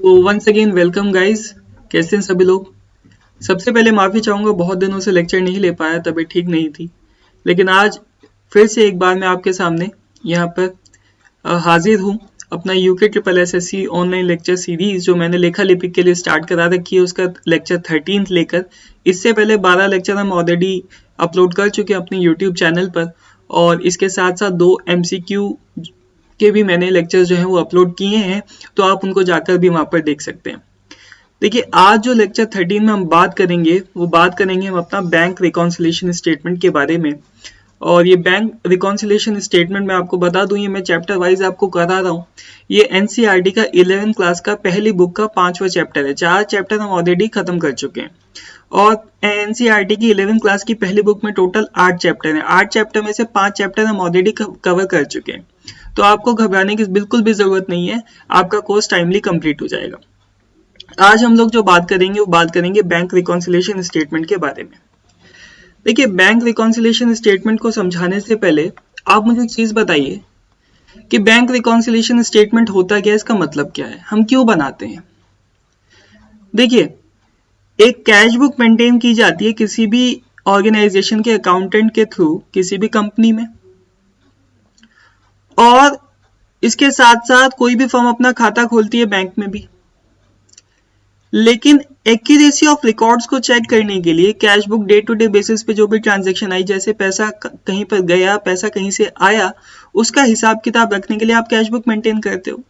तो once again welcome guys. कैसे हैं सभी लोग। सबसे पहले माफ़ी चाहूँगा, बहुत दिनों से लेक्चर नहीं ले पाया, तबीयत ठीक नहीं थी। लेकिन आज फिर से एक बार मैं आपके सामने यहाँ पर हाजिर हूँ। अपना UK triple SSC online lecture series जो मैंने लेखा लिपिक के लिए स्टार्ट करा रखी है, उसका लेक्चर 13 लेकर इससे पहले 12 लेक्चर हम ऑलरेडी अपलोड कर चुके हैं अपने यूट्यूब चैनल पर, और इसके साथ साथ 2 MCQ के भी मैंने लेक्चर्स जो हैं वो अपलोड किए हैं, तो आप उनको जाकर भी वहाँ पर देख सकते हैं। देखिए, आज जो लेक्चर 13 में हम बात करेंगे हम अपना बैंक रिकॉन्सिलिएशन स्टेटमेंट के बारे में। और ये बैंक रिकॉन्सिलिएशन स्टेटमेंट मैं आपको बता दूं, ये मैं चैप्टर वाइज आपको करा रहा हूँ। ये NCERT का 11th क्लास का पहली बुक का 5वां चैप्टर है। 4 चैप्टर हम ऑलरेडी खत्म कर चुके हैं और NCERT की 11th क्लास की पहली बुक में टोटल 8 चैप्टर हैं। 8 चैप्टर में से 5 चैप्टर हम ऑलरेडी कवर कर चुके हैं, तो आपको घबराने की बिल्कुल भी जरूरत नहीं है, आपका कोर्स टाइमली कंप्लीट हो जाएगा। आज हम लोग जो बात करेंगे बैंक रिकॉन्सिलिएशन स्टेटमेंट के बारे में। देखिए, बैंक रिकॉन्सिलिएशन स्टेटमेंट को समझाने से पहले आप मुझे एक चीज बताइए कि बैंक रिकॉन्सिलिएशन स्टेटमेंट होता क्या है, इसका मतलब क्या है, हम क्यों बनाते हैं। देखिए, एक कैश बुक मेंटेन की जाती है किसी भी ऑर्गेनाइजेशन के अकाउंटेंट के थ्रू किसी भी कंपनी में, और इसके साथ साथ कोई भी फर्म अपना खाता खोलती है बैंक में भी। लेकिन एक्यूरेसी ऑफ रिकॉर्ड्स को चेक करने के लिए cash book day to day basis पे जो भी ट्रांजैक्शन आई, जैसे पैसा कहीं पर गया, पैसा कहीं से आया, उसका हिसाब किताब रखने के लिए आप कैश बुक मेंटेन करते हो।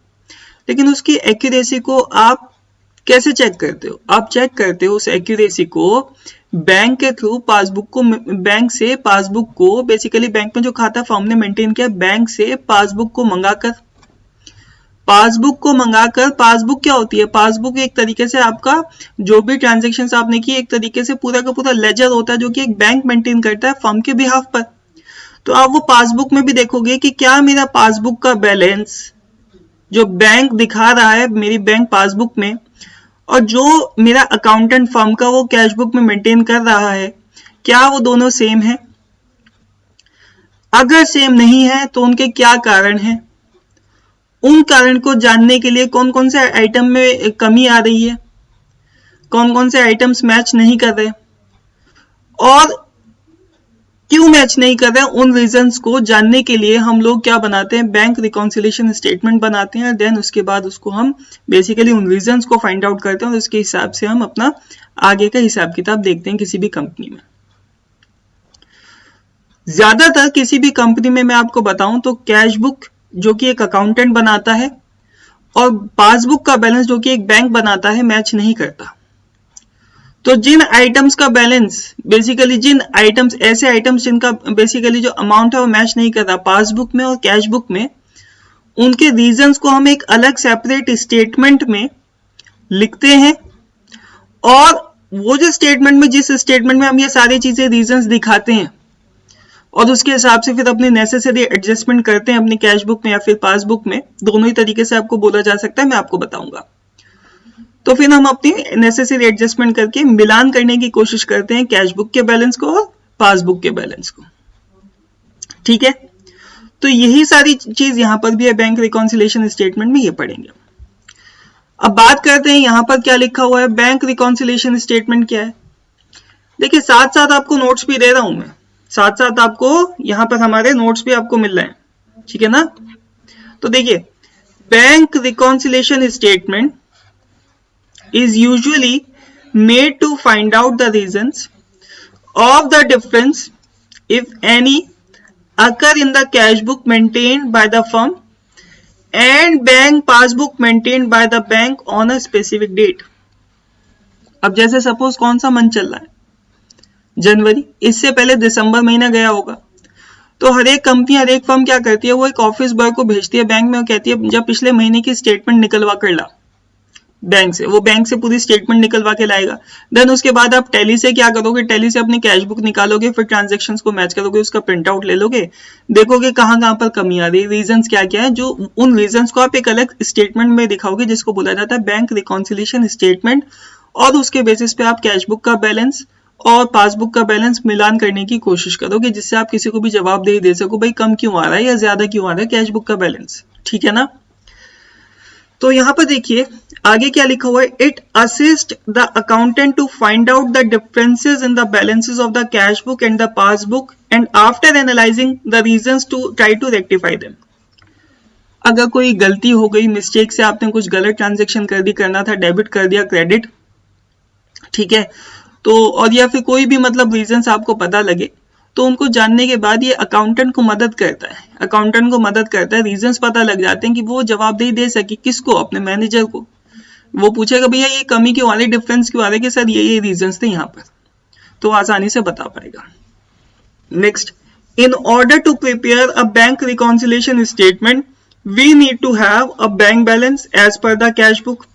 लेकिन उसकी एक्यूरेसी को आप कैसे चेक करते हो? आप चेक करते हो उस एक्यूरेसी को बैंक के थ्रू बैंक से पासबुक को बेसिकली बैंक में जो खाता फर्म ने मेंटेन किया, बैंक से पासबुक को मंगाकर पासबुक क्या होती है? पासबुक एक तरीके से आपका जो भी ट्रांजैक्शंस आपने की, एक तरीके से पूरा का पूरा लेजर होता है जो कि एक बैंक मेंटेन करता है फर्म के बिहाफ पर। तो आप वो पासबुक में भी देखोगे कि क्या मेरा पासबुक का बैलेंस जो बैंक दिखा रहा है मेरी बैंक पासबुक में, और जो मेरा अकाउंटेंट फर्म का वो कैश बुक में मेंटेन कर रहा है, क्या वो दोनों सेम है? अगर सेम नहीं है तो उनके क्या कारण हैं? उन कारण को जानने के लिए कौन कौन से आइटम में कमी आ रही है, कौन कौन से आइटम्स मैच नहीं कर रहे, और क्यों मैच नहीं कर रहे, उन रीजंस को जानने के लिए हम लोग क्या बनाते हैं, बैंक रिकॉन्सिलिएशन स्टेटमेंट बनाते हैं। देन उसके बाद उसको हम बेसिकली उन रीजंस को फाइंड आउट करते हैं और उसके हिसाब से हम अपना आगे का हिसाब किताब देखते हैं किसी भी कंपनी में। ज्यादातर किसी भी कंपनी में मैं आपको बताऊं तो कैश बुक जो कि एक अकाउंटेंट बनाता है और पासबुक का बैलेंस जो कि एक बैंक बनाता है, मैच नहीं करता। तो जिन आइटम्स का बैलेंस बेसिकली ऐसे आइटम्स जिनका बेसिकली जो अमाउंट है वो मैच नहीं कर रहा पासबुक में और कैश बुक में, उनके रीजंस को हम एक अलग सेपरेट स्टेटमेंट में लिखते हैं, और वो जो जिस स्टेटमेंट में हम ये सारी चीजें रीजंस दिखाते हैं और उसके हिसाब से फिर अपनी नेसेसरी एडजस्टमेंट करते हैं अपनी कैश बुक में या फिर पासबुक में, दोनों ही तरीके से आपको बोला जा सकता है, मैं आपको बताऊंगा। तो फिर हम अपनी नेसेसरी एडजस्टमेंट करके मिलान करने की कोशिश करते हैं कैश बुक के बैलेंस को और पासबुक के बैलेंस को। ठीक है, तो यही सारी चीज यहां पर भी है बैंक रिकॉन्सिलिएशन स्टेटमेंट में, ये पढ़ेंगे। अब बात करते हैं यहां पर क्या लिखा हुआ है, बैंक रिकॉन्सिलिएशन स्टेटमेंट क्या है। देखिए, साथ साथ आपको नोट्स भी दे रहा हूं मैं, साथ साथ आपको यहां पर हमारे नोट्स भी आपको मिल रहे हैं, ठीक है ना। तो देखिए, bank reconciliation statement is usually made to find out the reasons of the difference, if any, occur in the cash book maintained by the firm and bank passbook maintained by the bank on a specific date। अब जैसे suppose कौन सा month चल रहा है, जनवरी, इससे पहले दिसंबर महीना गया होगा, तो हर एक कंपनी हर एक फर्म क्या करती है, वो एक ऑफिस बॉय को भेजती है बैंक में और कहती है जब पिछले महीने की स्टेटमेंट निकलवा कर ला बैंक से, वो बैंक से पूरी स्टेटमेंट निकलवा के लाएगा। देन उसके बाद आप टैली से क्या करोगे, टैली से अपनी कैश बुक निकालोगे, फिर ट्रांजैक्शंस को मैच करोगे, उसका प्रिंट आउट ले लोगे, देखोगे कहाँ कहाँ पर कमी आ रही है, रीजंस क्या क्या है, जो उन रीजंस को आप एक अलग स्टेटमेंट में दिखाओगे जिसको बोला जाता है बैंक रिकॉन्सिलिएशन स्टेटमेंट, और उसके बेसिस पे आप कैश बुक का बैलेंस और पासबुक का बैलेंस मिलान करने की कोशिश करोगे, जिससे आप किसी को भी जवाब दे सको भाई कम क्यों आ रहा है या ज्यादा क्यों आ रहा है कैश बुक का बैलेंस। ठीक है ना। तो यहाँ पर देखिए आगे क्या लिखा हुआ है, it assist the accountant to find out the differences in the balances of the cash book and the passbook and after analysing the reasons to try to rectify them. अगर कोई गलती हो गई, मिस्टेक से आपने कुछ गलत ट्रांजेक्शन कर दी, करना था डेबिट कर दिया क्रेडिट, ठीक है, तो और या फिर कोई भी मतलब रीजंस आपको पता लगे, तो उनको जानने के बाद ये अकाउंटेंट को मदद करता है, अकाउंटेंट को मदद करता है, रीजंस पता लग जाते हैं कि वो जवाबदेही दे सके किसको, अपने मैनेजर को। वो पूछेगा भैया ये कमी क्यों आ रही, डिफरेंस क्यों आ रही, कि सर ये रीजंस थे यहाँ पर, तो आसानी से बता पाएगा। Next, in order to prepare a bank reconciliation statement we need to have a bank balance as per the cash book.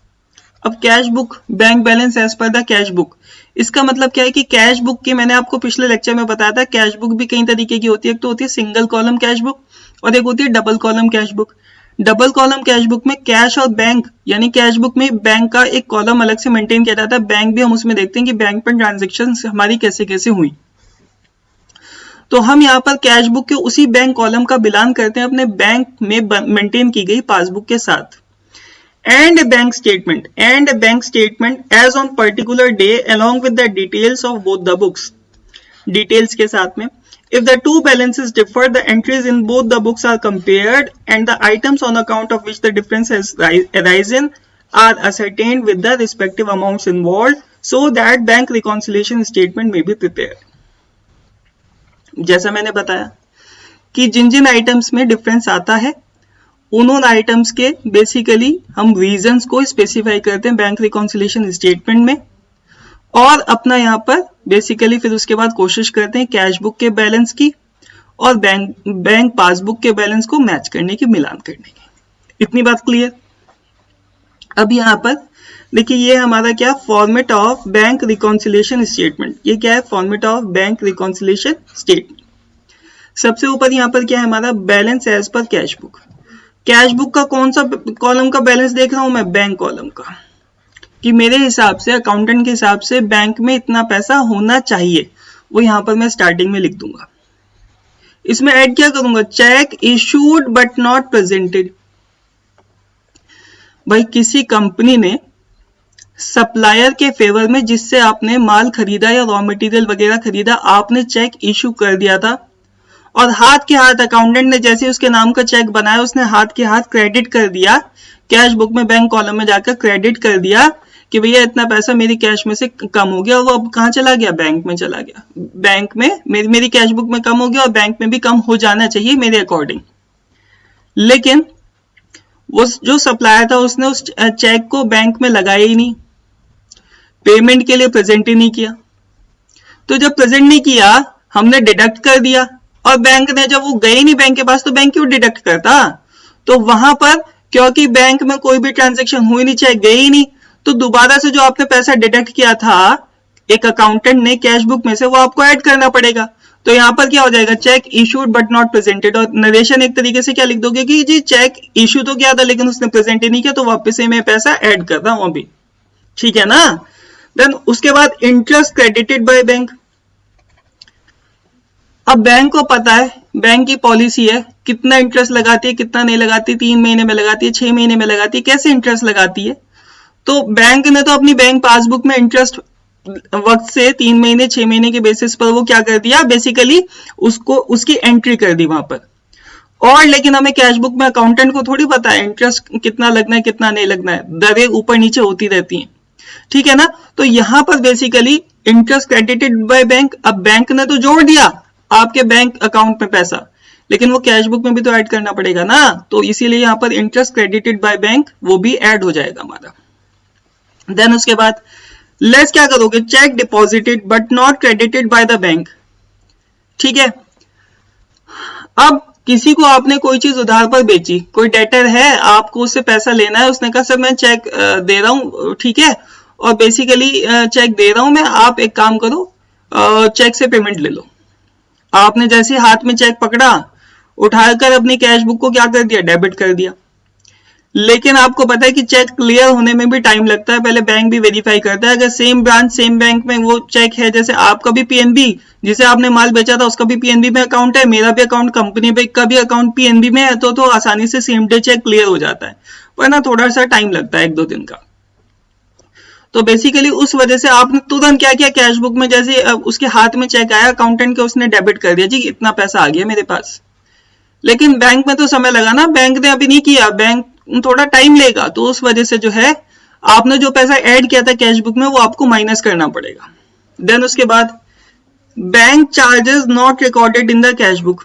अब cash book, bank balance as per the cash book, इसका मतलब क्या है कि कैश बुक की, मैंने आपको पिछले लेक्चर में बताया था, कैश बुक भी कई तरीके की होती है। एक तो होती है सिंगल कॉलम कैश बुक और एक होती है double column cash book. Double column cash book में कैश और बैंक, यानी कैश बुक में बैंक का एक कॉलम अलग से मेंटेन किया जाता है, बैंक भी हम उसमें देखते हैं कि बैंक पर ट्रांजेक्शन हमारी कैसे कैसे हुई। तो हम यहाँ पर कैश बुक के उसी बैंक कॉलम का मिलान करते हैं अपने बैंक में मेंटेन की गई पासबुक के साथ। And a bank statement as on particular day along with the details of both the books, details के साथ में, if the two balances differ, the entries in both the books are compared and the items on account of which the difference has arisen are ascertained with the respective amounts involved so that bank reconciliation statement may be prepared। जैसा मैंने बताया कि जिन जिन items में difference आता है उन items के basically हम रीजंस को स्पेसिफाई करते हैं बैंक रिकॉन्सिलिएशन स्टेटमेंट में, और अपना यहाँ पर बेसिकली फिर उसके बाद कोशिश करते हैं कैश बुक के बैलेंस की और बैंक पासबुक के बैलेंस को मैच करने की, मिलान करने की। इतनी बात क्लियर। अब यहाँ पर देखिए ये हमारा क्या, format of bank reconciliation statement. ये क्या है, format of bank reconciliation statement. सबसे ऊपर यहाँ पर क्या है हमारा, balance as per cash book. Cash book का कौन सा कॉलम का बैलेंस देख रहा हूं मैं, बैंक कॉलम का, कि मेरे हिसाब से, अकाउंटेंट के हिसाब से बैंक में इतना पैसा होना चाहिए, वो यहां पर मैं स्टार्टिंग में लिख दूंगा। इसमें ऐड क्या करूंगा, check issued but not presented. भाई किसी कंपनी ने सप्लायर के फेवर में, जिससे आपने माल खरीदा या रॉ मटेरियल वगैरह खरीदा, आपने चेक इशू कर दिया था और हाथ के हाथ अकाउंटेंट ने जैसे उसके नाम का चेक बनाया, उसने हाथ के हाथ क्रेडिट कर दिया, कैश बुक में बैंक कॉलम में जाकर क्रेडिट कर दिया कि भैया इतना पैसा मेरी कैश में से कम हो गया, और वो अब कहाँ चला गया, बैंक में चला गया। बैंक में मेरी कैश बुक में कम हो गया और बैंक में भी कम हो जाना चाहिए मेरे अकॉर्डिंग। लेकिन वो जो सप्लायर था उसने उस चेक को बैंक में लगाया ही नहीं, पेमेंट के लिए प्रेजेंट ही नहीं किया। तो जब प्रेजेंट नहीं किया हमने डिडक्ट कर दिया, और बैंक ने, जब वो गए नहीं बैंक के पास, तो बैंक क्यों डिडक्ट करता। तो वहां पर क्योंकि बैंक में कोई भी ट्रांजैक्शन हुई नहीं, चाहे गई ही नहीं, तो दोबारा से जो आपने पैसा डिडक्ट किया था एक अकाउंटेंट ने कैश बुक में से, वो आपको ऐड करना पड़ेगा। तो यहाँ पर क्या हो जाएगा, check issued but not presented, और नरेशन एक तरीके से क्या लिख दोगे कि जी चेक इशू तो किया था लेकिन उसने प्रेजेंट ही नहीं किया, तो वापस से मैं पैसा ऐड कर रहा हूं अभी, ठीक है ना। देन उसके बाद इंटरेस्ट क्रेडिटेड बाय बैंक। अब बैंक को पता है, बैंक की पॉलिसी है कितना इंटरेस्ट लगाती है, कितना नहीं लगाती, 3 महीने में लगाती है, 6 महीने में लगाती है, कैसे इंटरेस्ट लगाती है। तो बैंक ने तो अपनी बैंक पासबुक में इंटरेस्ट वक्त से 3 महीने 6 महीने के बेसिस पर वो क्या कर दिया, बेसिकली उसको उसकी एंट्री कर दी वहां पर। और लेकिन हमें कैश बुक में अकाउंटेंट को थोड़ी पता है इंटरेस्ट कितना लगना है कितना नहीं लगना है, दरें ऊपर नीचे होती रहती हैं, ठीक है ना। तो यहां पर basically interest credited by bank. अब बैंक ने तो जोड़ दिया आपके बैंक अकाउंट में पैसा, लेकिन वो कैश बुक में भी तो ऐड करना पड़ेगा ना, तो इसीलिए यहां पर इंटरेस्ट क्रेडिटेड बाय बैंक वो भी ऐड हो जाएगा हमारा। देन उसके बाद लेस क्या करोगे, check deposited but not credited bye the bank, ठीक है। अब किसी को आपने कोई चीज उधार पर बेची, कोई डेटर है, आपको उससे पैसा लेना है, उसने कहा सर मैं चेक दे रहा हूं, ठीक है, और बेसिकली चेक दे रहा हूं मैं, आप एक काम करो चेक से पेमेंट ले लो। आपने जैसे हाथ में चेक पकड़ा, उठाकर अपनी कैश बुक को क्या कर दिया, डेबिट कर दिया। लेकिन आपको पता है कि चेक क्लियर होने में भी टाइम लगता है, पहले बैंक भी वेरीफाई करता है। अगर सेम ब्रांच सेम बैंक में वो चेक है, जैसे आपका भी पीएनबी, जिसे आपने माल बेचा था उसका भी पीएनबी में अकाउंट है, मेरा भी अकाउंट कंपनी का भी अकाउंट पीएनबी में है, तो आसानी से सेम डे चेक क्लियर हो जाता है। पर ना थोड़ा सा टाइम लगता है 1-2 दिन का। तो बेसिकली उस वजह से आपने तुरंत क्या किया, कैश बुक में जैसे उसके हाथ में चेक आया अकाउंटेंट के, उसने डेबिट कर दिया, जी इतना पैसा आ गया मेरे पास। लेकिन बैंक में तो समय लगा ना, बैंक ने अभी नहीं किया, बैंक थोड़ा टाइम लेगा, तो उस वजह से जो है आपने जो पैसा ऐड किया था कैश बुक में वो आपको माइनस करना पड़ेगा। देन उसके बाद bank charges not recorded in the cash book,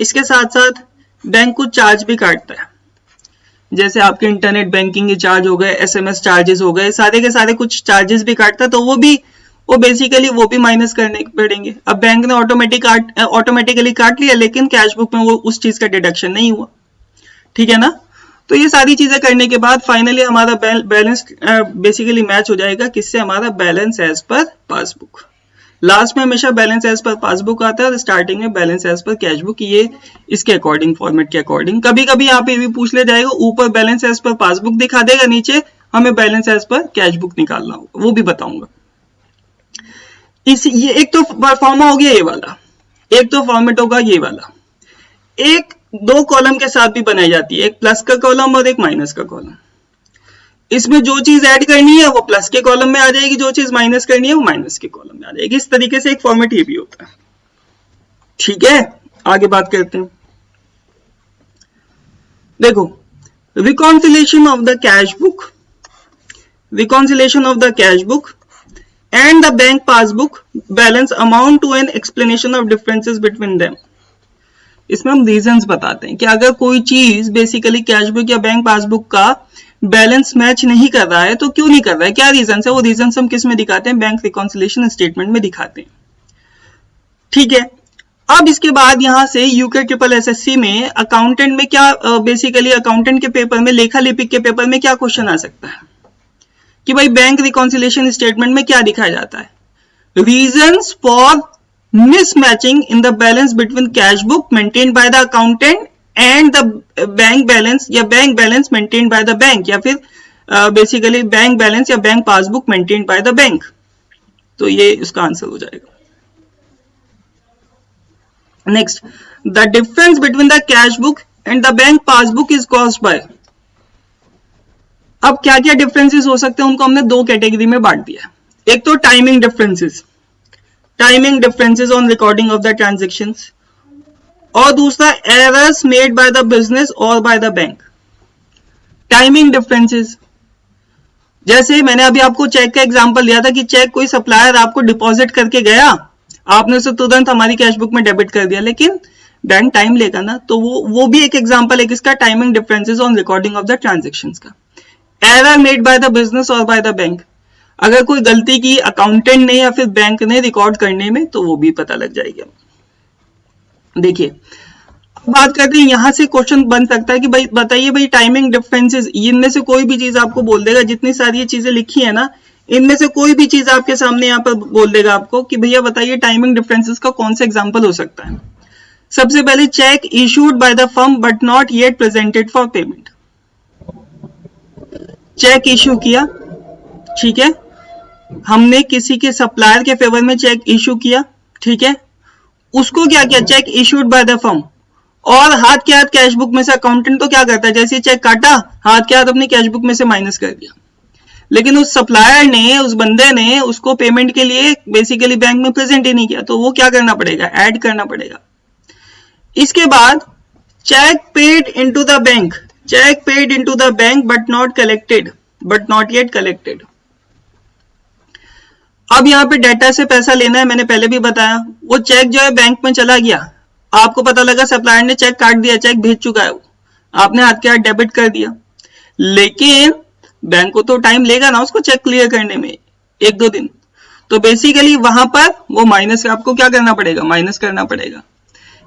इसके साथ साथ बैंक कुछ चार्ज भी काटता है, जैसे आपके इंटरनेट बैंकिंग के चार्ज हो गए, एसएमएस चार्जेस हो गए, सारे के सारे कुछ चार्जेस भी काटता है, तो वो बेसिकली वो भी माइनस करने पड़ेंगे। अब बैंक ने ऑटोमेटिकली काट लिया, लेकिन कैश बुक में वो उस चीज का डिडक्शन नहीं हुआ, ठीक है ना। तो ये सारी चीजें करने के बाद फाइनली हमारा बैलेंस बेसिकली मैच हो जाएगा किससे, हमारा balance as per passbook. Last में हमेशा बैलेंस एज पर पासबुक आता है और स्टार्टिंग में balance as per cash book, ये इसके अकॉर्डिंग, फॉर्मेट के अकॉर्डिंग। कभी कभी यहाँ पे भी पूछ ले जाएगा, ऊपर बैलेंस एज पर पासबुक दिखा देगा, नीचे हमें balance as per cash book निकालना होगा, वो भी बताऊंगा। ये एक तो फॉर्मा हो गया ये वाला, एक तो फॉर्मेट होगा ये वाला। एक 2 कॉलम के साथ भी बनाई जाती है, एक प्लस का कॉलम और एक माइनस का कॉलम। इसमें जो चीज ऐड करनी है वो प्लस के कॉलम में आ जाएगी, जो चीज माइनस करनी है वो माइनस के कॉलम में आ जाएगी। इस तरीके से एक फॉर्मेट ये भी होता है, ठीक है। आगे बात करते हैं। देखो, reconciliation of the cash book, reconciliation of the cash book and the bank passbook balance amount to an explanation of differences between them. इसमें हम रीजंस बताते हैं कि अगर कोई चीज बेसिकली कैश बुक या बैंक पासबुक का बैलेंस मैच नहीं कर रहा है तो क्यों नहीं कर रहा है, क्या रीजन है, वो रीजन हम किस में दिखाते हैं, बैंक रिकॉन्सिलेशन स्टेटमेंट में दिखाते हैं, ठीक है। अब इसके बाद यहां से यूके ट्रिपल एसएससी में अकाउंटेंट में क्या बेसिकली अकाउंटेंट के पेपर में, लेखा लिपिक के पेपर में क्या क्वेश्चन आ सकता है कि भाई बैंक रिकॉन्सिलेशन स्टेटमेंट में क्या दिखाया जाता है, reasons for mismatching in the balance between cash book maintained by the accountant and the bank balance, या bank balance maintained by the bank, या फिर basically bank balance या bank passbook maintained by the bank। तो ये इसका answer हो जाएगा। Next, the difference between the cash book and the bank passbook is caused by। अब क्या क्या डिफरेंसेस हो सकते हैं उनको हमने 2 कैटेगरी में बांट दिया। एक तो timing differences, timing differences on recording of the transactions, और दूसरा errors made by the business और by the bank. Timing differences, जैसे मैंने अभी आपको चेक का एग्जांपल दिया था कि चेक कोई सप्लायर आपको डिपॉजिट करके गया, आपने उसे तुरंत हमारी कैश बुक में डेबिट कर दिया, लेकिन बैंक टाइम लेगा ना, तो वो भी एक एग्जांपल है किसका, timing differences on recording of the transactions का। Error made by the business और बाय द बैंक, अगर कोई गलती की अकाउंटेंट ने या फिर बैंक ने रिकॉर्ड करने में, तो वो भी पता लग जाएगा। देखिए, बात करते हैं, यहां से क्वेश्चन बन सकता है कि भाई बताइए भाई टाइमिंग डिफरेंसेस, इनमें से कोई भी चीज आपको बोल देगा, जितनी सारी ये चीजें लिखी है ना, इनमें से कोई भी चीज आपके सामने यहाँ पर बोल देगा आपको कि भैया बताइए टाइमिंग डिफरेंसेस का कौन सा एग्जांपल हो सकता है। सबसे पहले, cheque issued by the firm but not yet presented for payment. Cheque issue किया, ठीक है, हमने किसी के सप्लायर के फेवर में चेक इशू किया, ठीक है, उसको क्या किया, check issued by the firm, और हाथ के हाथ कैश बुक में से अकाउंटेंट तो क्या करता है, जैसे चेक काटा हाथ के हाथ अपनी कैश बुक में से माइनस कर दिया, लेकिन उस सप्लायर ने, उस बंदे ने उसको पेमेंट के लिए बेसिकली बैंक में प्रेजेंट ही नहीं किया, तो वो क्या करना पड़ेगा, ऐड करना पड़ेगा। इसके बाद cheque paid into the bank, cheque paid into the bank but not collected, but not yet collected. अब यहाँ पे डेटा से पैसा लेना है, मैंने पहले भी बताया, वो चेक जो है बैंक में चला गया, आपको पता लगा सप्लायर ने चेक काट दिया, चेक भेज चुका है, वो आपने हाथ के हाथ डेबिट कर दिया, लेकिन बैंक को तो टाइम लेगा ना उसको चेक क्लियर करने में, 1-2 दिन, तो बेसिकली वहां पर वो माइनस आपको क्या करना पड़ेगा, माइनस करना पड़ेगा,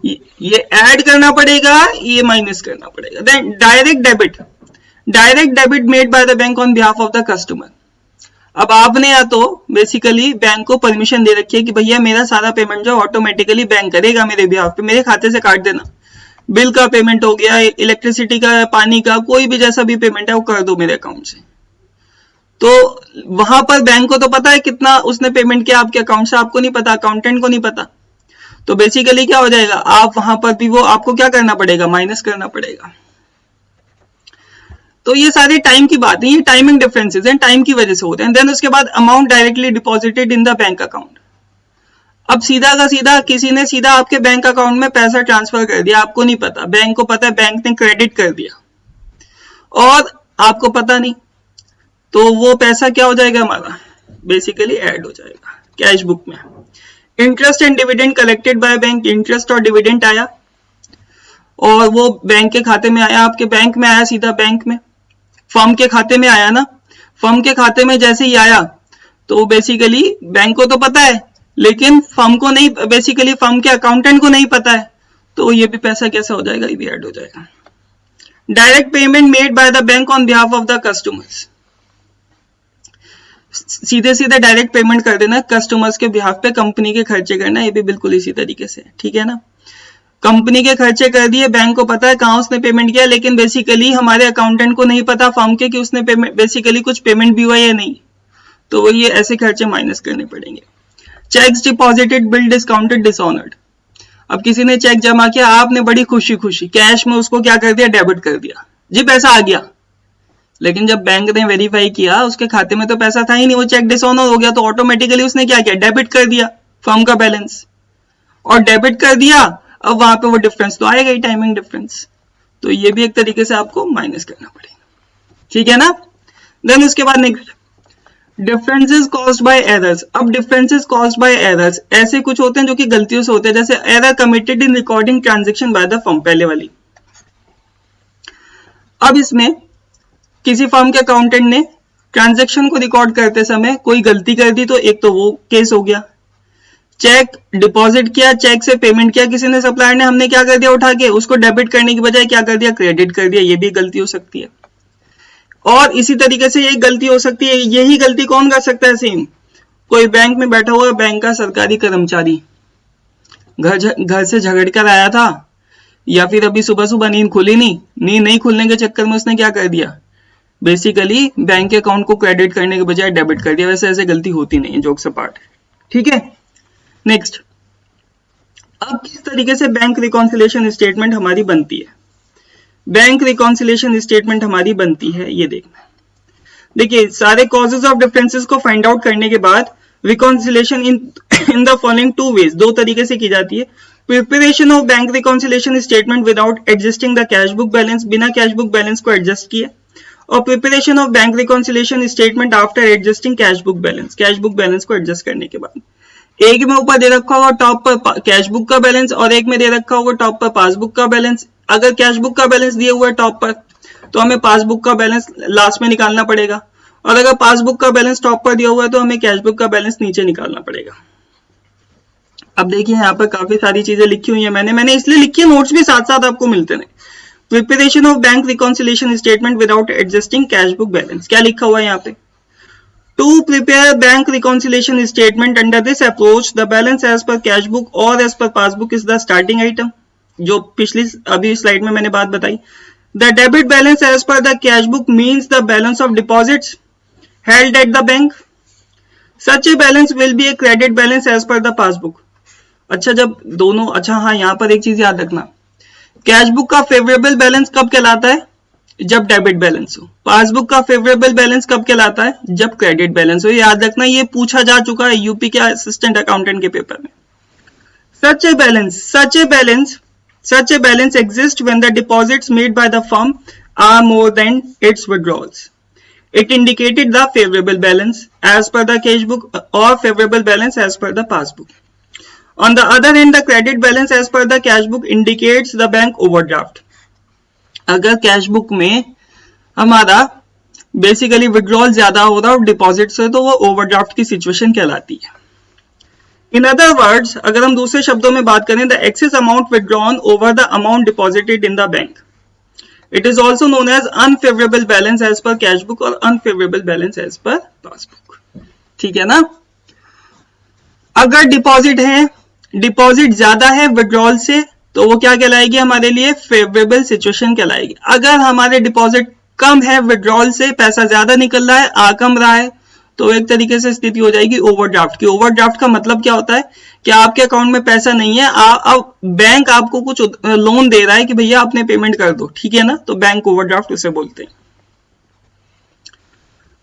ये ऐड करना पड़ेगा, ये माइनस करना पड़ेगा। Then direct debit, direct debit made by the bank on behalf of the customer. अब आपने या तो बेसिकली बैंक को परमिशन दे रखी है कि भैया मेरा सारा पेमेंट जो ऑटोमेटिकली बैंक करेगा मेरे बिहाफ पे, मेरे खाते से काट देना, बिल का पेमेंट हो गया, इलेक्ट्रिसिटी का, पानी का, कोई भी जैसा भी पेमेंट है वो कर दो मेरे अकाउंट से। तो वहां पर बैंक को तो पता है कितना उसने पेमेंट किया आपके अकाउंट से, आपको नहीं पता, अकाउंटेंट को नहीं पता, तो बेसिकली क्या हो जाएगा, आप वहां पर भी वो आपको क्या करना पड़ेगा, माइनस करना पड़ेगा। तो ये सारे टाइम की बात है, ये टाइमिंग डिफरेंसेस हैं, टाइम की वजह से होते हैं। देन उसके बाद amount directly deposited in the bank account. अब सीधा का सीधा किसी ने सीधा आपके बैंक अकाउंट में पैसा ट्रांसफर कर दिया, आपको नहीं पता, बैंक को पता है, बैंक ने क्रेडिट कर दिया और आपको पता नहीं, तो वो पैसा क्या हो जाएगा हमारा, बेसिकली ऐड हो जाएगा कैश बुक में। Interest and dividend collected by bank, interest और डिविडेंड आया और वो बैंक के खाते में आया, आपके बैंक में आया, सीधा बैंक में, फर्म के खाते में आया ना। फर्म के खाते में जैसे ही आया तो बेसिकली बैंक को तो पता है लेकिन फर्म को नहीं, बेसिकली फर्म के अकाउंटेंट को नहीं पता है, तो ये भी पैसा कैसा हो जाएगा, ये भी ऐड हो जाएगा। Direct payment made by the bank on behalf of the customers, सीधे सीधे डायरेक्ट पेमेंट कर देना कस्टमर्स के बिहाफ पे, कंपनी के खर्चे करना, ये भी बिल्कुल इसी तरीके से, ठीक है ना। कंपनी के खर्चे कर दिए, बैंक को पता है कहाँ उसने पेमेंट किया, लेकिन बेसिकली हमारे अकाउंटेंट को नहीं पता फर्म के कि उसने पेमेंट, बेसिकली कुछ पेमेंट भी हुआ या नहीं, तो ये ऐसे खर्चे माइनस करने पड़ेंगे। Checks deposited bill discounted dishonoured, अब किसी ने चेक जमा किया, आपने बड़ी खुशी खुशी कैश में उसको क्या कर दिया, डेबिट कर दिया, जी पैसा आ गया, लेकिन जब बैंक ने वेरीफाई किया उसके खाते में तो पैसा था ही नहीं, वो चेक डिसऑनर हो गया, तो ऑटोमेटिकली उसने क्या किया, डेबिट कर दिया फर्म का बैलेंस, और डेबिट कर दिया, अब वहां पे वो डिफरेंस तो आएगा ही, टाइमिंग डिफरेंस, तो ये भी एक तरीके से आपको माइनस करना पड़ेगा, ठीक है ना। देन उसके बाद next, differences caused by errors. अब डिफरेंसेस कॉज्ड बाय एरर्स ऐसे कुछ होते हैं जो कि गलतियों से होते हैं, जैसे error committed in recording transaction bye the firm, पहले वाली। अब इसमें किसी फर्म के अकाउंटेंट ने ट्रांजैक्शन को रिकॉर्ड करते समय कोई गलती कर दी, तो एक तो वो केस हो गया। चेक डिपॉजिट किया, चेक से पेमेंट किया किसी ने, सप्लायर ने, हमने क्या कर दिया, उठा के उसको डेबिट करने की बजाय क्या कर दिया, क्रेडिट कर दिया, ये भी गलती हो सकती है। और इसी तरीके से यही गलती हो सकती है, यही गलती कौन कर सकता है, सेम कोई बैंक में बैठा हुआ बैंक का सरकारी कर्मचारी घर से झगड़ कर आया था, या फिर अभी सुबह सुबह नींद खुली नहीं, नींद नहीं खुलने के चक्कर में उसने क्या कर दिया, बेसिकली बैंक के अकाउंट को क्रेडिट करने के बजाय डेबिट कर दिया। वैसे ऐसे गलती होती नहीं है, जोक्स अपार्ट, ठीक है। नेक्स्ट, अब किस तरीके से बैंक रिकॉन्सिलिएशन स्टेटमेंट हमारी बनती है, बैंक रिकॉन्सिलिएशन स्टेटमेंट हमारी बनती है, ये देखना। देखिए, सारे कॉजेज ऑफ डिफरेंसेस को फाइंड आउट करने के बाद reconciliation in the following two ways, दो तरीके से की जाती है। Preparation of bank reconciliation statement without adjusting the cash book balance, बिना कैश बुक बैलेंस को एडजस्ट किए, और preparation of bank reconciliation statement after adjusting cash book balance, cash book balance को एडजस्ट करने के बाद। एक में ऊपर दे रखा होगा टॉप पर कैश बुक का बैलेंस, और एक में दे रखा होगा टॉप पर पासबुक का बैलेंस। अगर कैश बुक का बैलेंस दिया हुआ है टॉप पर, तो हमें पासबुक का बैलेंस लास्ट में निकालना पड़ेगा, और अगर पासबुक का बैलेंस टॉप पर दिया हुआ है तो हमें कैश बुक का बैलेंस नीचे निकालना पड़ेगा। अब देखिए, यहाँ पर काफी सारी चीजें लिखी हुई है, मैंने इसलिए लिखी है, नोट्स भी साथ साथ आपको मिलते हैं। Preparation of bank reconciliation statement without adjusting cash book balance, क्या लिखा हुआ है यहाँ पे, To prepare bank reconciliation statement under this approach, the balance as per cash book or as per passbook is the starting item. जो पिछली अभी slide में मैंने बात बताई, the debit balance as per the cash book means the balance of deposits held at the bank. Such a balance will be a credit balance as per the passbook. अच्छा, जब दोनों, अच्छा हाँ, यहाँ पर एक चीज याद रखना, कैश बुक का फेवरेबल बैलेंस कब कहलाता है, जब डेबिट बैलेंस हो। पासबुक का फेवरेबल बैलेंस कब कहलाता है, जब क्रेडिट बैलेंस हो। याद रखना, ये पूछा जा चुका है यूपी के असिस्टेंट अकाउंटेंट के पेपर में। Such a balance exists when the deposits made by the firm are more than its withdrawals. It indicated the favorable balance as per the cash book or favorable balance as per the passbook. On the other hand, the credit balance as per the cash book indicates the bank overdraft. अगर cash book में हमारा basically withdrawal ज्यादा हो रहा है और deposit से, तो वो ओवरड्राफ्ट की सिचुएशन कहलाती है। इन अदर वर्ड्स, अगर हम दूसरे शब्दों में बात करें, the excess amount withdrawn over the amount deposited in the bank, it is also known as unfavourable balance as per cash book और unfavourable balance as per passbook, ठीक है ना। अगर डिपॉजिट है, डिपॉजिट ज्यादा है विड्रॉल से, तो वो क्या कहलाएगी, हमारे लिए फेवरेबल सिचुएशन कहलाएगी। अगर हमारे डिपॉजिट कम है, विड्रॉल से पैसा ज्यादा निकल रहा है, आ कम रहा है, तो एक तरीके से स्थिति हो जाएगी ओवरड्राफ्ट की। ओवरड्राफ्ट का मतलब क्या होता है कि आपके अकाउंट में पैसा नहीं है, अब बैंक आपको कुछ लोन दे रहा है कि भैया अपने पेमेंट कर दो, ठीक है ना, तो बैंक ओवरड्राफ्ट उसे बोलते हैं।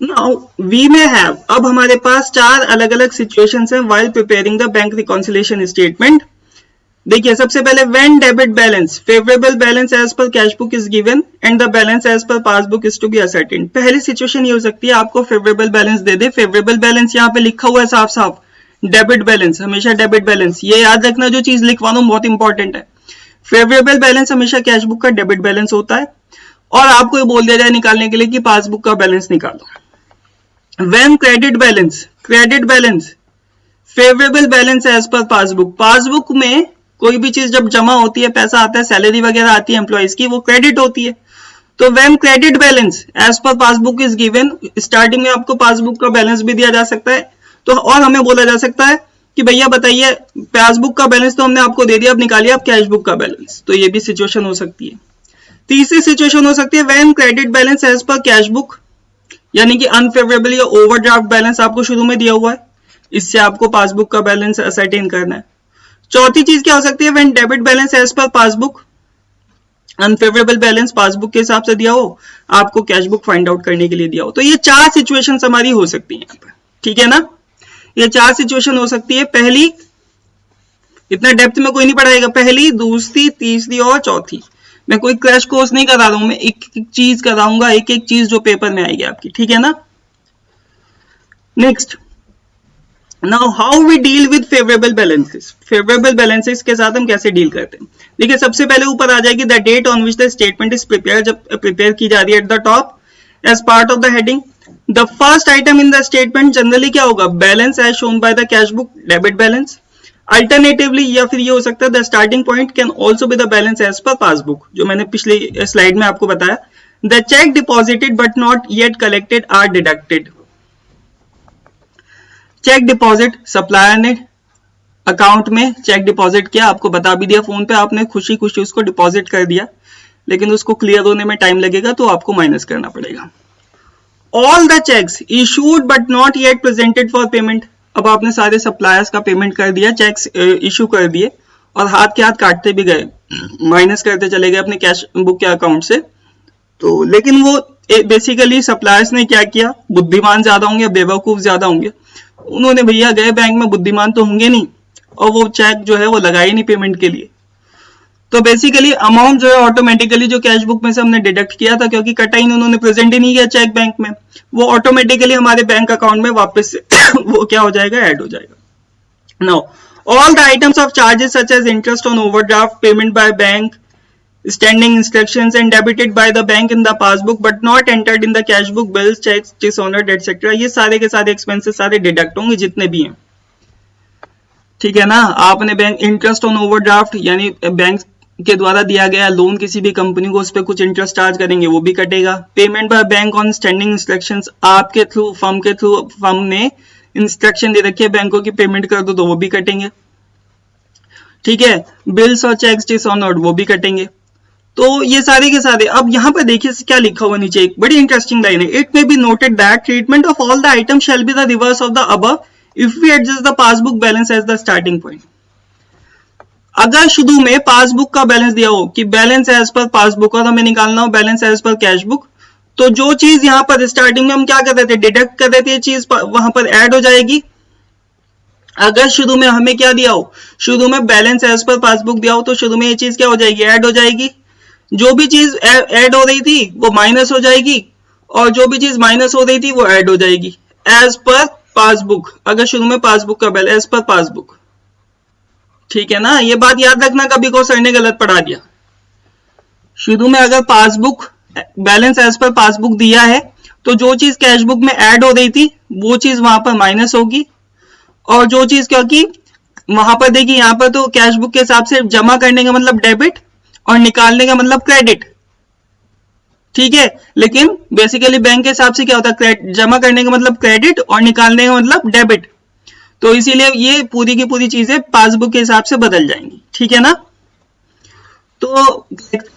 नाउ वी मे हैव, अब हमारे पास 4 अलग अलग सिचुएशंस हैं while preparing the bank reconciliation statement. देखिए सबसे पहले when debit balance favourable balance as per cash book is given and the balance as per passbook is to be ascertained. पहली situation ये हो सकती है आपको फेवरेबल बैलेंस दे दे, फेवरेबल बैलेंस यहाँ पे लिखा हुआ है साफ साफ, डेबिट बैलेंस हमेशा डेबिट बैलेंस, ये याद रखना जो चीज लिखवा दूं बहुत इंपॉर्टेंट है। फेवरेबल बैलेंस हमेशा कैश बुक का डेबिट बैलेंस होता है और आपको ये बोल दिया जाए निकालने के लिए कि पासबुक का बैलेंस निकालो। When credit balance favourable balance as per passbook, passbook में कोई भी चीज जब जमा होती है, पैसा आता है, सैलरी वगैरह आती है एम्प्लॉइज की, वो क्रेडिट होती है। तो when credit balance as per passbook is given, starting में आपको पासबुक का बैलेंस भी दिया जा सकता है, तो और हमें बोला जा सकता है कि भैया बताइए पासबुक का बैलेंस तो हमने आपको दे दिया, अब निकालिए आप कैश बुक का बैलेंस, तो ये भी सिचुएशन हो सकती है। तीसरी सिचुएशन हो सकती है when credit balance as per cash book, यानी कि अनफेवरेबल या ओवरड्राफ्ट बैलेंस आपको शुरू में दिया हुआ है, इससे आपको पासबुक का बैलेंस असर्टेन करना है। चौथी चीज क्या हो सकती है when debit balance as per passbook, unfavourable balance passbook के हिसाब से दिया हो, आपको कैश बुक फाइंड आउट करने के लिए दिया हो। तो ये 4 सिचुएशंस हमारी हो सकती हैं यहाँ पर, ठीक है ना, ये 4 सिचुएशन हो सकती है। पहली, इतना डेप्थ में कोई नहीं पढ़ाएगा, पहली, दूसरी, तीसरी और चौथी। मैं कोई क्रैश कोर्स नहीं करा रहा हूं, मैं एक एक चीज कराऊंगा, एक एक चीज जो पेपर में आएगी आपकी, ठीक है ना। Next, now how we deal with favourable balances, favourable balances के साथ हम कैसे डील करते हैं। देखिए सबसे पहले ऊपर आ जाएगी the date on which the statement is prepare, जब प्रिपेयर की जा रही है at the top as part of the heading. The first item in the statement generally क्या होगा, balance as shown by the cash book, debit balance. Alternatively या फिर ये हो सकता है the starting point can also be the balance as per passbook, जो मैंने पिछले स्लाइड में आपको बताया। The check deposited but not yet collected are deducted. Cheque deposit, supplier ने अकाउंट में चेक डिपॉजिट किया, आपको बता भी दिया फोन पे, आपने खुशी खुशी उसको डिपॉजिट कर दिया, लेकिन उसको क्लियर होने में टाइम लगेगा तो आपको माइनस करना पड़ेगा। All the cheques issued but not yet presented for payment, अब आपने सारे सप्लायर्स का पेमेंट कर दिया, चेक्स इशू कर दिए और हाथ के हाथ काटते भी गए, माइनस करते चले गए अपने कैश बुक के अकाउंट से। तो लेकिन वो बेसिकली सप्लायर्स ने क्या किया, बुद्धिमान ज्यादा होंगे, बेवकूफ ज्यादा होंगे, उन्होंने भैया गए बैंक में, बुद्धिमान तो होंगे नहीं, और वो चेक जो है वो लगाई नहीं पेमेंट के लिए। तो बेसिकली अमाउंट जो है ऑटोमेटिकली जो कैश बुक में से हमने डिडक्ट किया था, क्योंकि कटा ही उन्होंने प्रेजेंट ही नहीं किया चेक बैंक में, वो ऑटोमेटिकली हमारे बैंक अकाउंट में वापस से वो क्या हो जाएगा, ऐड हो जाएगा। Now all the items of charges such as interest on overdraft, payment by bank, standing instructions and debited by the bank in the passbook but not entered in the cash book, bills, checks, dishonored etc, ये सारे के सारे expenses सारे deduct होंगे जितने भी हैं, ठीक है ना। आपने बैंक इंटरेस्ट ऑन ओवरड्राफ्ट यानी बैंक के द्वारा दिया गया लोन किसी भी कंपनी को, उस पर कुछ इंटरेस्ट चार्ज करेंगे वो भी कटेगा। Payment by bank on standing instructions, आपके थ्रू फर्म के थ्रू फर्म ने इंस्ट्रक्शन दे रखी है बैंकों की पेमेंट कर दो तो वो भी कटेंगे, ठीक है। बिल्स और चेक्स डिसऑनर्ड वो भी कटेंगे। तो ये सारे के सारे, अब यहाँ पर देखिए क्या लिखा हुआ नीचे, एक बड़ी इंटरेस्टिंग लाइन है, it may be noted that treatment of all the item shall be the reverse of the above if we adjust the passbook balance as the starting point. अगर शुरू में पासबुक का बैलेंस दिया हो कि balance as per passbook और हमें निकालना हो balance as per cash book, तो जो चीज यहाँ पर स्टार्टिंग में हम क्या कर रहे थे, डिडक्ट कर रहे थे, ये चीज वहां पर ऐड हो जाएगी। अगर शुरू में हमें क्या दिया हो, शुरू में बैलेंस एज पर पासबुक दिया हो, तो शुरू में ये चीज क्या हो जाएगी, ऐड हो जाएगी। जो भी चीज ऐड हो रही थी वो माइनस हो जाएगी और जो भी चीज माइनस हो रही थी वो ऐड हो जाएगी। एज पर पासबुक, अगर शुरू में पासबुक का बैलेंस एज पर पासबुक, ठीक है ना, ये बात याद रखना, कभी को सर ने गलत पढ़ा दिया। शुरू में अगर passbook balance as per passbook दिया है तो जो चीज कैश बुक में ऐड हो रही थी वो चीज वहां पर माइनस होगी, और जो चीज, क्योंकि वहां पर देखिए यहाँ पर तो कैश बुक के हिसाब से जमा करने का मतलब डेबिट और निकालने का मतलब क्रेडिट, ठीक है। लेकिन बेसिकली बैंक के हिसाब से क्या होता है, जमा करने का मतलब क्रेडिट और निकालने का मतलब डेबिट, तो इसीलिए ये पूरी की पूरी चीजें पासबुक के हिसाब से बदल जाएंगी, ठीक है ना। तो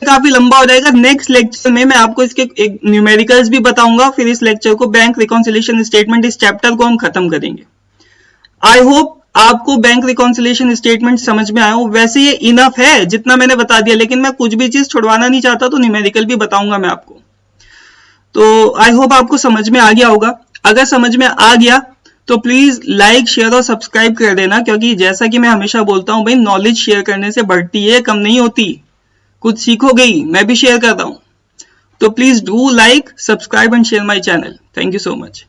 काफी लंबा हो जाएगा, नेक्स्ट लेक्चर में मैं आपको इसके एक न्यूमेरिकल्स भी बताऊंगा, फिर इस लेक्चर को बैंक रिकॉन्सिलिएशन स्टेटमेंट इस चैप्टर को हम खत्म करेंगे। आई होप आपको बैंक रिकॉन्सिलिएशन स्टेटमेंट समझ में आया हो। वैसे ये इनफ है जितना मैंने बता दिया, लेकिन मैं कुछ भी चीज छुड़वाना नहीं चाहता तो न्यूमेरिकल भी बताऊंगा मैं आपको। तो आई होप आपको समझ में आ गया होगा। अगर समझ में आ गया तो प्लीज लाइक, शेयर और सब्सक्राइब कर देना, क्योंकि जैसा कि मैं हमेशा बोलता हूं भाई, नॉलेज शेयर करने से बढ़ती है, कम नहीं होती। कुछ सीखोगे ही, मैं भी शेयर करता हूं। तो please do like, subscribe and share my channel. Thank you so much.